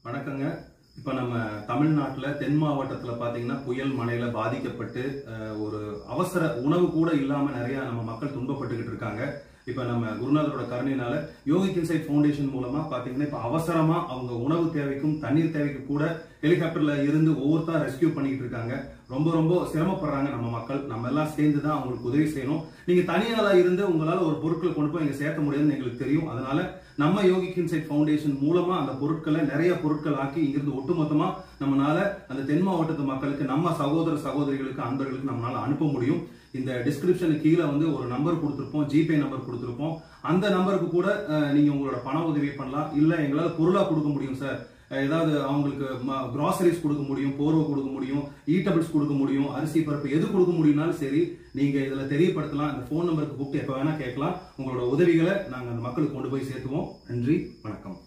வணக்கங்க. இப்ப நம்ம தமிழ்நாட்டுல தென் மாவட்டத்துல பாத்தீங்கன்னா புயல் மழையில பாதிக்கப்பட்டு ஒரு அவசர உணவு கூட இல்லாம நிறைய நம்ம மக்கள் துன்பப்பட்டுக்கிட்டு இருக்காங்க. இப்ப நம்ம குருநாதரோட கருணையினால யோகிக் இன்சைட் ஃபவுண்டேஷன் மூலமா பாத்தீங்கன்னா இப்ப அவசரமா அவங்க உணவு தேவைக்கும் தண்ணீர் தேவைக்கும் கூட ஹெலிகாப்டர்ல இருந்து ஒவ்வொருத்தா ரெஸ்கியூ பண்ணிட்டு இருக்காங்க. ரொம்ப ரொம்ப சிரமப்படுறாங்க நம்ம மக்கள். நம்ம எல்லாம் சேர்ந்துதான் அவங்களுக்கு உதவி செய்யணும். நீங்க தனியாளா இருந்து உங்களால ஒரு பொருட்களை கொண்டு போய் இங்க சேர்க்க முடியாதுன்னு எங்களுக்கு தெரியும். அதனால நம்ம யோகிக் இன்சைட் ஃபவுண்டேஷன் மூலமா அந்த பொருட்களை நிறைய பொருட்கள் ஆக்கி இங்கிருந்து ஒட்டுமொத்தமா நம்மளால அந்த தென் மாவட்டத்து மக்களுக்கு நம்ம சகோதர சகோதரிகளுக்கு அன்பர்களுக்கு நம்மளால அனுப்ப முடியும். இந்த டிஸ்கிரிப்ஷனுக்கு கீழே ஒரு நம்பர் கொடுத்திருப்போம், ஜிபே நம்பர் கொடுத்திருப்போம். அந்த நம்பருக்கு கூட நீங்க உங்களோட பண உதவி பண்ணலாம். இல்ல எங்களால பொருளா கொடுக்க முடியும் சார், ஏதாவது அவங்களுக்கு கிராசரிஸ் கொடுக்க முடியும், போர்வை கொடுக்க முடியும், ஈட்டபிள்ஸ் கொடுக்க முடியும், அரிசி பருப்பு எது கொடுக்க முடியும்னாலும் சரி, நீங்க இதுல தெரியப்படுத்தலாம். இந்த போன் நம்பருக்கு கூப்பிட்டு எப்ப வேணா கேட்கலாம். உங்களோட உதவிகளை நாங்க அந்த மக்களுக்கு கொண்டு போய் சேர்த்துவோம். நன்றி, வணக்கம்.